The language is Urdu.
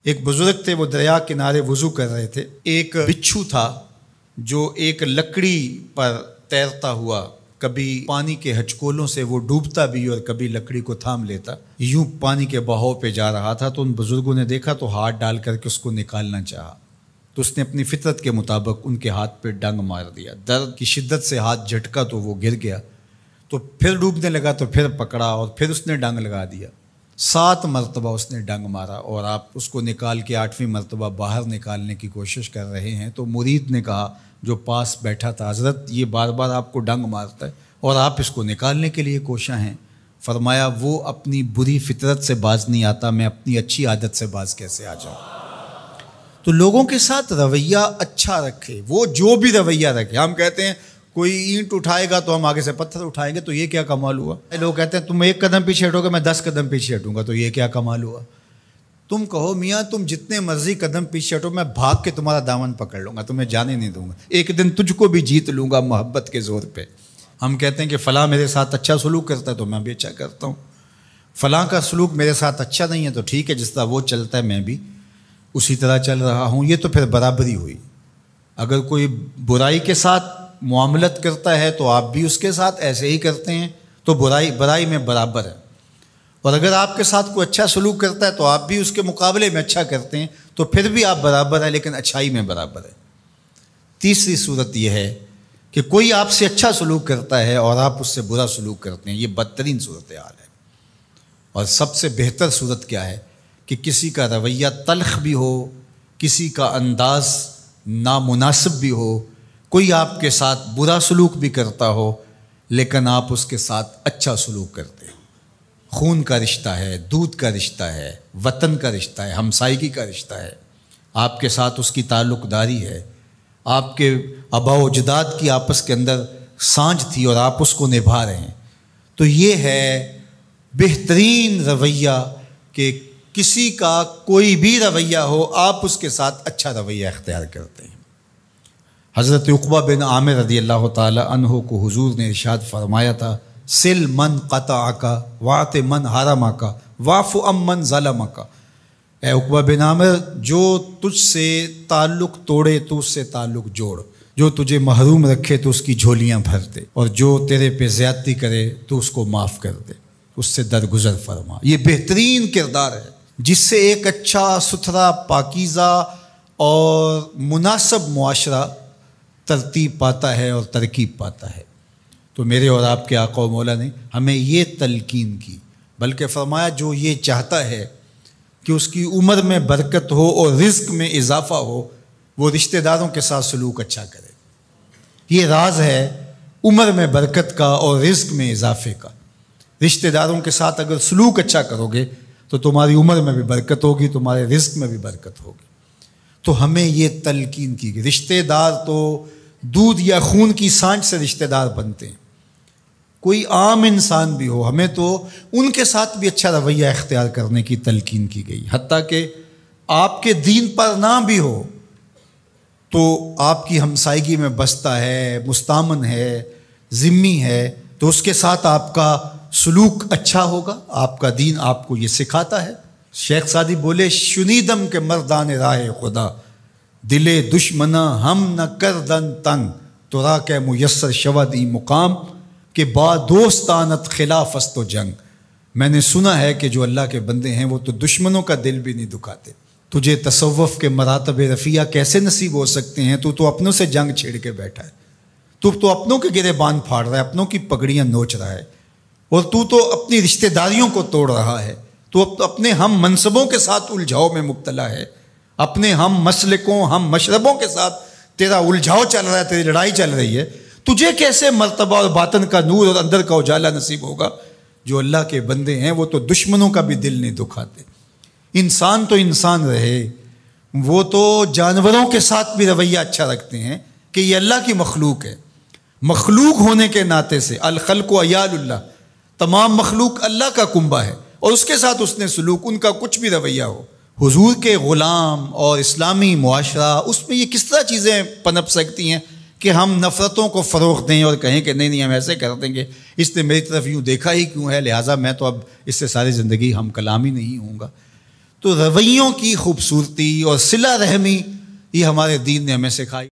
ایک بزرگ تھے، وہ دریا کنارے وضو کر رہے تھے۔ ایک بچھو تھا جو ایک لکڑی پر تیرتا ہوا، کبھی پانی کے ہچکولوں سے وہ ڈوبتا بھی اور کبھی لکڑی کو تھام لیتا، یوں پانی کے بہاؤ پہ جا رہا تھا۔ تو ان بزرگوں نے دیکھا تو ہاتھ ڈال کر کے اس کو نکالنا چاہا، تو اس نے اپنی فطرت کے مطابق ان کے ہاتھ پہ ڈنگ مار دیا۔ درد کی شدت سے ہاتھ جھٹکا تو وہ گر گیا، تو پھر ڈوبنے لگا تو پھر پکڑا اور پھر اس نے ڈنگ لگا دیا۔ 7 مرتبہ اس نے ڈنگ مارا اور آپ اس کو نکال کے 8ویں مرتبہ باہر نکالنے کی کوشش کر رہے ہیں۔ تو مرید نے کہا جو پاس بیٹھا تھا، حضرت یہ بار بار آپ کو ڈنگ مارتا ہے اور آپ اس کو نکالنے کے لیے کوشاں ہیں۔ فرمایا وہ اپنی بری فطرت سے باز نہیں آتا، میں اپنی اچھی عادت سے باز کیسے آ جاؤں؟ تو لوگوں کے ساتھ رویہ اچھا رکھے، وہ جو بھی رویہ رکھے۔ ہم کہتے ہیں کوئی اینٹ اٹھائے گا تو ہم آگے سے پتھر اٹھائیں گے، تو یہ کیا کمال ہوا؟ لوگ کہتے ہیں تم 1 قدم پیچھے ہٹو گے، میں 10 قدم پیچھے ہٹوں گا، تو یہ کیا کمال ہوا؟ تم کہو میاں تم جتنے مرضی قدم پیچھے ہٹو، میں بھاگ کے تمہارا دامن پکڑ لوں گا، تمہیں جانے نہیں دوں گا، ایک دن تجھ کو بھی جیت لوں گا محبت کے زور پہ۔ ہم کہتے ہیں کہ فلاں میرے ساتھ اچھا سلوک کرتا ہے تو میں بھی اچھا کرتا ہوں، فلاں کا سلوک میرے ساتھ اچھا نہیں ہے تو ٹھیک ہے، جس طرح وہ چلتا ہے میں بھی اسی طرح چل رہا ہوں۔ یہ تو پھر برابری ہوئی۔ اگر کوئی برائی کے ساتھ معاملت کرتا ہے تو آپ بھی اس کے ساتھ ایسے ہی کرتے ہیں، تو برائی میں برابر ہے۔ اور اگر آپ کے ساتھ کوئی اچھا سلوک کرتا ہے تو آپ بھی اس کے مقابلے میں اچھا کرتے ہیں، تو پھر بھی آپ برابر ہیں، لیکن اچھائی میں برابر ہے۔ تیسری صورت یہ ہے کہ کوئی آپ سے اچھا سلوک کرتا ہے اور آپ اس سے برا سلوک کرتے ہیں، یہ بدترین صورتحال ہے۔ اور سب سے بہتر صورت کیا ہے کہ کسی کا رویہ تلخ بھی ہو، کسی کا انداز نامناسب بھی ہو، کوئی آپ کے ساتھ برا سلوک بھی کرتا ہو لیکن آپ اس کے ساتھ اچھا سلوک کرتے ہیں۔ خون کا رشتہ ہے، دودھ کا رشتہ ہے، وطن کا رشتہ ہے، ہمسائیگی کا رشتہ ہے، آپ کے ساتھ اس کی تعلق داری ہے، آپ کے آباء و اجداد کی آپس کے اندر سانجھ تھی اور آپ اس کو نبھا رہے ہیں، تو یہ ہے بہترین رویہ کہ کسی کا کوئی بھی رویہ ہو آپ اس کے ساتھ اچھا رویہ اختیار کرتے ہیں۔ حضرت عقبہ بن عامر رضی اللہ تعالی عنہ کو حضور نے ارشاد فرمایا تھا، سل من قطعک واعط من حرمک واعف عن من ظلمک۔ اے عقبہ بن عامر، جو تجھ سے تعلق توڑے تو اس سے تعلق جوڑ، جو تجھے محروم رکھے تو اس کی جھولیاں بھر دے، اور جو تیرے پہ زیادتی کرے تو اس کو معاف کر دے، اس سے درگزر فرما۔ یہ بہترین کردار ہے جس سے ایک اچھا ستھرا پاکیزہ اور مناسب معاشرہ ترتیب پاتا ہے اور ترکیب پاتا ہے۔ تو میرے اور آپ کے آقا و مولا نے ہمیں یہ تلقین کی، بلکہ فرمایا جو یہ چاہتا ہے کہ اس کی عمر میں برکت ہو اور رزق میں اضافہ ہو، وہ رشتہ داروں کے ساتھ سلوک اچھا کرے۔ یہ راز ہے عمر میں برکت کا اور رزق میں اضافے کا۔ رشتہ داروں کے ساتھ اگر سلوک اچھا کرو گے تو تمہاری عمر میں بھی برکت ہوگی، تمہارے رزق میں بھی برکت ہوگی۔ تو ہمیں یہ تلقین کی گئی، رشتہ دار تو دودھ یا خون کی سانجھ سے رشتہ دار بنتے ہیں، کوئی عام انسان بھی ہو، ہمیں تو ان کے ساتھ بھی اچھا رویہ اختیار کرنے کی تلقین کی گئی۔ حتیٰ کہ آپ کے دین پر نہ بھی ہو تو آپ کی ہمسائیگی میں بستا ہے، مستامن ہے، ذمی ہے، تو اس کے ساتھ آپ کا سلوک اچھا ہوگا۔ آپ کا دین آپ کو یہ سکھاتا ہے۔ شیخ سعدی بولے، شنیدم کے مردان راہ خدا، دلے دشمنا ہم نہ کردن تنگ، تو را کے میسر شود ای مقام، کہ با دوستانت خلاف است و جنگ۔ میں نے سنا ہے کہ جو اللہ کے بندے ہیں وہ تو دشمنوں کا دل بھی نہیں دکھاتے۔ تجھے تصوف کے مراتب رفیع کیسے نصیب ہو سکتے ہیں؟ تو اپنوں سے جنگ چھیڑ کے بیٹھا ہے، تو اپنوں کے گریبان پھاڑ رہا ہے، اپنوں کی پگڑیاں نوچ رہا ہے، اور تو اپنی رشتہ داریوں کو توڑ رہا ہے، تو اپنے ہم منصبوں کے ساتھ الجھاؤ میں مبتلا ہے، اپنے ہم مسلکوں ہم مشربوں کے ساتھ تیرا الجھاؤ چل رہا ہے، تیری لڑائی چل رہی ہے۔ تجھے کیسے مرتبہ اور باطن کا نور اور اندر کا اجالا نصیب ہوگا؟ جو اللہ کے بندے ہیں وہ تو دشمنوں کا بھی دل نہیں دکھاتے۔ انسان تو انسان رہے، وہ تو جانوروں کے ساتھ بھی رویہ اچھا رکھتے ہیں کہ یہ اللہ کی مخلوق ہے۔ مخلوق ہونے کے ناطے سے الخلق و عیال اللہ، تمام مخلوق اللہ کا کنبہ ہے، اور اس کے ساتھ اس نے سلوک، ان کا کچھ بھی رویہ ہو۔ حضور کے غلام اور اسلامی معاشرہ، اس میں یہ کس طرح چیزیں پنپ سکتی ہیں کہ ہم نفرتوں کو فروغ دیں اور کہیں کہ نہیں ہم ایسے کر دیں گے، اس نے میری طرف یوں دیکھا ہی کیوں ہے، لہٰذا میں تو اب اس سے ساری زندگی ہم کلام ہی نہیں ہوں گا۔ تو رویوں کی خوبصورتی اور صلہ رحمی یہ ہمارے دین نے ہمیں سکھائی۔